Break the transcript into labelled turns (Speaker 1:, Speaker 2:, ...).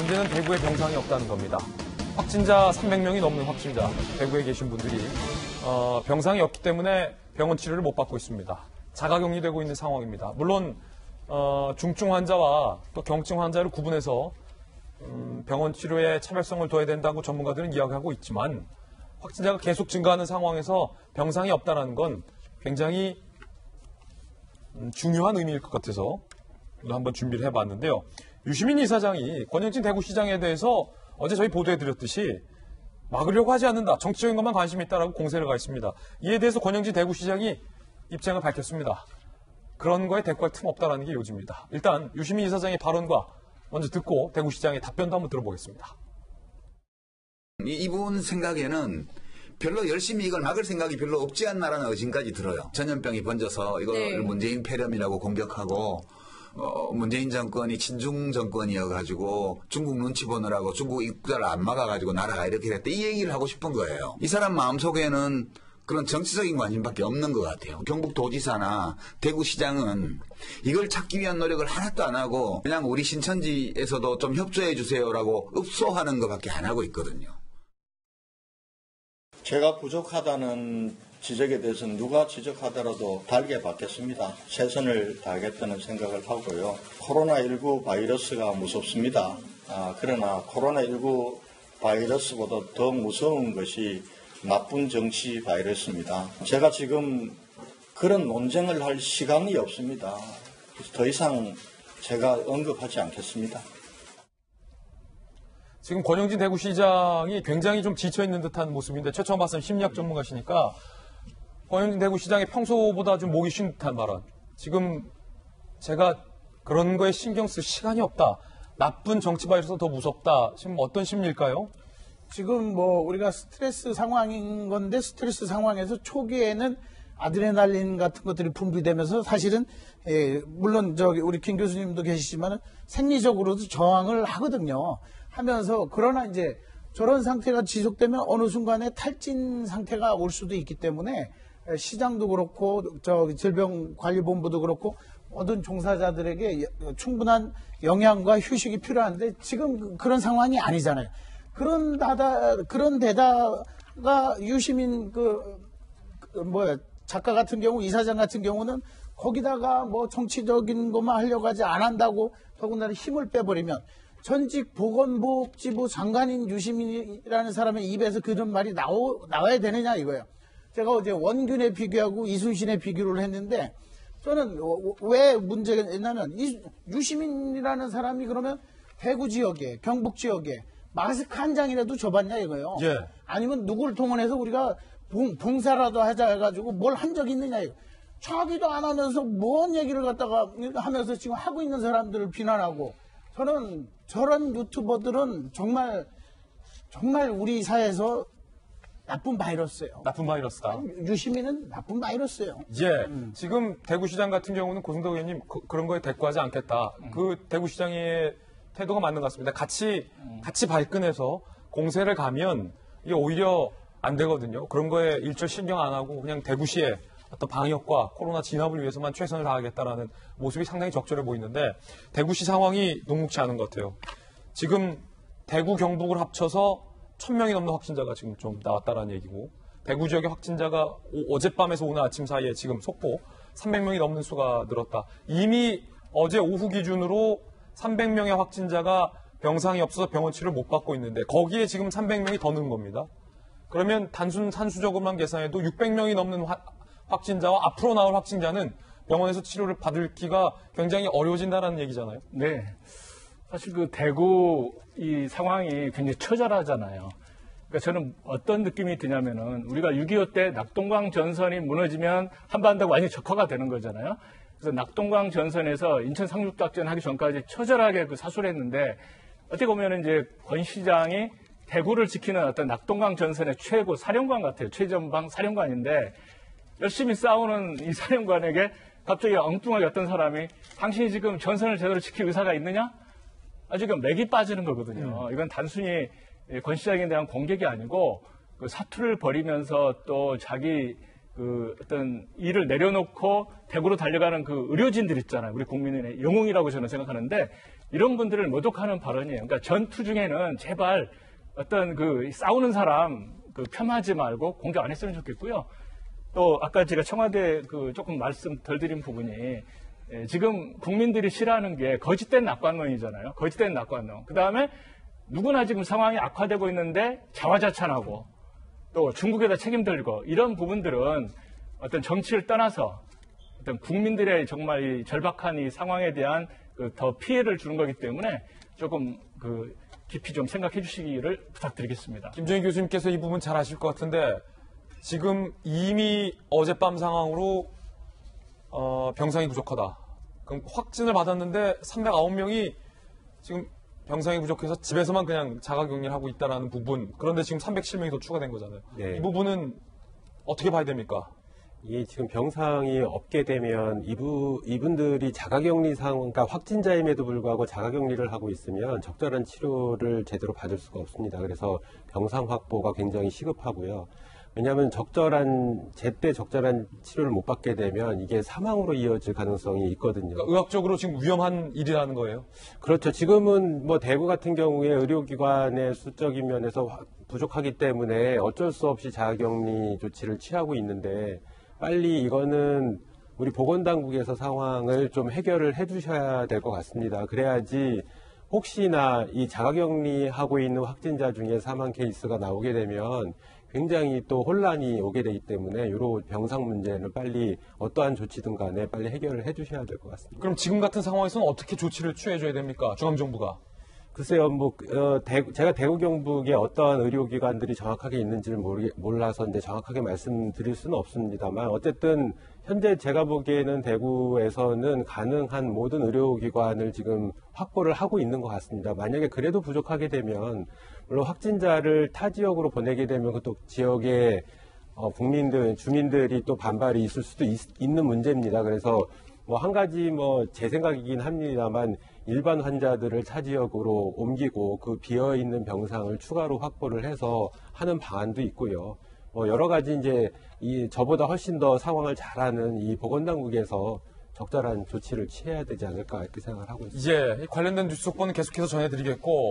Speaker 1: 문제는 대구에 병상이 없다는 겁니다. 확진자 300명이 넘는 확진자, 대구에 계신 분들이 병상이 없기 때문에 병원 치료를 못 받고 있습니다. 자가격리되고 있는 상황입니다. 물론 중증 환자와 또 경증 환자를 구분해서 병원 치료에 차별성을 둬야 된다고 전문가들은 이야기하고 있지만 확진자가 계속 증가하는 상황에서 병상이 없다는 건 굉장히 중요한 의미일 것 같아서 한번 준비를 해봤는데요. 유시민 이사장이 권영진 대구시장에 대해서 어제 저희 보도해드렸듯이 막으려고 하지 않는다. 정치적인 것만 관심이 있다라고 공세를 가했습니다. 이에 대해서 권영진 대구시장이 입장을 밝혔습니다. 그런 거에 대꾸할 틈 없다라는 게 요지입니다. 일단 유시민 이사장의 발언과 먼저 듣고 대구시장의 답변도 한번 들어보겠습니다.
Speaker 2: 이분 생각에는 별로 열심히 이걸 막을 생각이 별로 없지 않나라는 의심까지 들어요. 전염병이 번져서 이걸 문재인 폐렴이라고 공격하고 문재인 정권이 친중 정권이어가지고 중국 눈치 보느라고 중국 입국자를 안 막아가지고 나라가 이렇게 됐다. 이 얘기를 하고 싶은 거예요. 이 사람 마음속에는 그런 정치적인 관심밖에 없는 것 같아요. 경북도지사나 대구시장은 이걸 찾기 위한 노력을 하나도 안 하고 그냥 우리 신천지에서도 좀 협조해 주세요라고 읍소하는 것밖에 안 하고 있거든요.
Speaker 3: 제가 부족하다는 지적에 대해서는 누가 지적하더라도 달게 받겠습니다. 최선을 다하겠다는 생각을 하고요. 코로나19 바이러스가 무섭습니다. 그러나 코로나19 바이러스보다 더 무서운 것이 나쁜 정치 바이러스입니다. 제가 지금 그런 논쟁을 할 시간이 없습니다. 그래서 더 이상 제가 언급하지 않겠습니다.
Speaker 1: 지금 권영진 대구시장이 굉장히 좀 지쳐있는 듯한 모습인데 최초로 봤을 때 심리학 전문가시니까 권영진 대구시장이 평소보다 좀 목이 쉰 듯한 발언. 지금 제가 그런 거에 신경 쓸 시간이 없다. 나쁜 정치 바이러스가 더 무섭다. 지금 어떤 심리일까요?
Speaker 4: 지금 우리가 스트레스 상황인 건데 스트레스 상황에서 초기에는 아드레날린 같은 것들이 분비되면서 사실은 물론 우리 김 교수님도 계시지만 생리적으로도 저항을 하거든요. 하면서 그러나 이제 저런 상태가 지속되면 어느 순간에 탈진 상태가 올 수도 있기 때문에 시장도 그렇고 질병관리본부도 그렇고 모든 종사자들에게 충분한 영양과 휴식이 필요한데 지금 그런 상황이 아니잖아요. 그런 데다가 유시민 작가 같은 경우, 이사장 같은 경우는 거기다가 정치적인 것만 하려고 하지 안 한다고 더군다나 힘을 빼버리면 전직 보건복지부 장관인 유시민이라는 사람의 입에서 그런 말이 나와야 되느냐 이거예요. 제가 어제 원균에 비교하고 이순신에 비교를 했는데 저는 왜 문제가 있냐면 유시민이라는 사람이 그러면 대구 지역에, 경북 지역에 마스크 한 장이라도 줘봤냐 이거예요.
Speaker 1: 예.
Speaker 4: 아니면 누구를 동원해서 우리가 봉사라도 하자 해가지고 뭘 한 적이 있느냐 이거. 자기도 안 하면서 뭔 얘기를 갖다가 하면서 지금 하고 있는 사람들을 비난하고 저는 저런 유튜버들은 정말 우리 사회에서 나쁜 바이러스예요.
Speaker 1: 나쁜 바이러스다.
Speaker 4: 유시민은 나쁜 바이러스예요.
Speaker 1: 예. 지금 대구시장 같은 경우는 고승덕 의원님 그런 거에 대꾸하지 않겠다. 그 대구시장의 태도가 맞는 것 같습니다. 같이 발끈해서 공세를 가면 이게 오히려 안 되거든요. 그런 거에 일절 신경 안 하고 그냥 대구시의 어떤 방역과 코로나 진압을 위해서만 최선을 다하겠다라는 모습이 상당히 적절해 보이는데 대구시 상황이 녹록지 않은 것 같아요. 지금 대구, 경북을 합쳐서 1,000명이 넘는 확진자가 지금 좀 나왔다라는 얘기고 대구 지역의 확진자가 어젯밤에서 오늘 아침 사이에 지금 속보 300명이 넘는 수가 늘었다. 이미 어제 오후 기준으로 300명의 확진자가 병상이 없어서 병원 치료를 못 받고 있는데 거기에 지금 300명이 더 는 겁니다. 그러면 산수적으로만 계산해도 600명이 넘는 확진자와 앞으로 나올 확진자는 병원에서 치료를 받을 기가 굉장히 어려워진다는 얘기잖아요.
Speaker 5: 네. 사실 그 대구 이 상황이 굉장히 처절하잖아요. 그러니까 저는 어떤 느낌이 드냐면은 우리가 6.25 때 낙동강 전선이 무너지면 한반도가 완전히 적화가 되는 거잖아요. 그래서 낙동강 전선에서 인천 상륙작전 하기 전까지 처절하게 그 사수를 했는데 어떻게 보면은 이제 권 시장이 대구를 지키는 어떤 낙동강 전선의 최고 사령관 같아요. 최전방 사령관인데 열심히 싸우는 이 사령관에게 갑자기 엉뚱하게 어떤 사람이 당신이 지금 전선을 제대로 지킬 의사가 있느냐? 지금 맥이 빠지는 거거든요. 이건 단순히 권 시장에 대한 공격이 아니고 그 사투를 벌이면서 또 자기 그 어떤 일을 내려놓고 대구로 달려가는 그 의료진들 있잖아요. 우리 국민의 영웅이라고 저는 생각하는데 이런 분들을 모독하는 발언이에요. 그러니까 전투 중에는 제발 어떤 그 싸우는 사람 그 폄하하지 말고 공격 안 했으면 좋겠고요. 또 아까 제가 청와대 그 조금 말씀 덜 드린 부분이 지금 국민들이 싫어하는 게 거짓된 낙관론이잖아요. 거짓된 낙관론. 그 다음에 누구나 지금 상황이 악화되고 있는데 자화자찬하고 또 중국에다 책임 들고 이런 부분들은 어떤 정치를 떠나서 어떤 국민들의 정말 이 절박한 이 상황에 대한 그 더 피해를 주는 거기 때문에 조금 그 깊이 좀 생각해 주시기를 부탁드리겠습니다.
Speaker 1: 김정인 교수님께서 이 부분 잘 아실 것 같은데 지금 이미 어젯밤 상황으로 병상이 부족하다. 그럼 확진을 받았는데 309명이 지금 병상이 부족해서 집에서만 그냥 자가격리를 하고 있다는 부분. 그런데 지금 307명이 더 추가된 거잖아요.
Speaker 6: 네.
Speaker 1: 이 부분은 어떻게 봐야 됩니까?
Speaker 6: 이 지금 병상이 없게 되면 이분들이 자가격리상, 그러니까 확진자임에도 불구하고 자가격리를 하고 있으면 적절한 치료를 제대로 받을 수가 없습니다. 그래서 병상 확보가 굉장히 시급하고요. 왜냐하면 제때 적절한 치료를 못 받게 되면 이게 사망으로 이어질 가능성이 있거든요.
Speaker 1: 그러니까 의학적으로 지금 위험한 일이라는 거예요.
Speaker 6: 그렇죠. 지금은 뭐 대구 같은 경우에 의료기관의 수적인 면에서 부족하기 때문에 어쩔 수 없이 자가격리 조치를 취하고 있는데 빨리 이거는 우리 보건당국에서 상황을 좀 해결을 해주셔야 될 것 같습니다. 그래야지 혹시나 이 자가격리하고 있는 확진자 중에 사망 케이스가 나오게 되면 굉장히 또 혼란이 오게 되기 때문에 이런 병상 문제는 빨리 어떠한 조치든 간에 빨리 해결을 해주셔야 될 것 같습니다.
Speaker 1: 그럼 지금 같은 상황에서는 어떻게 조치를 취해줘야 됩니까? 중앙정부가.
Speaker 6: 글쎄요, 제가 대구 경북에 어떠한 의료기관들이 정확하게 있는지를 몰라서 이제 정확하게 말씀드릴 수는 없습니다만 어쨌든 현재 제가 보기에는 대구에서는 가능한 모든 의료기관을 지금 확보를 하고 있는 것 같습니다. 만약에 그래도 부족하게 되면 물론 확진자를 타 지역으로 보내게 되면 그또 지역의 주민들이 또 반발이 있을 수도 있는 문제입니다. 그래서 한 가지 제 생각이긴 합니다만 일반 환자들을 타 지역으로 옮기고 그 비어 있는 병상을 추가로 확보를 해서 하는 방안도 있고요. 여러 가지 이제 저보다 훨씬 더 상황을 잘 아는 이 보건당국에서 적절한 조치를 취해야 되지 않을까 이렇게 생각을 하고 있습니다.
Speaker 1: 관련된 뉴스 속보는 계속해서 전해드리겠고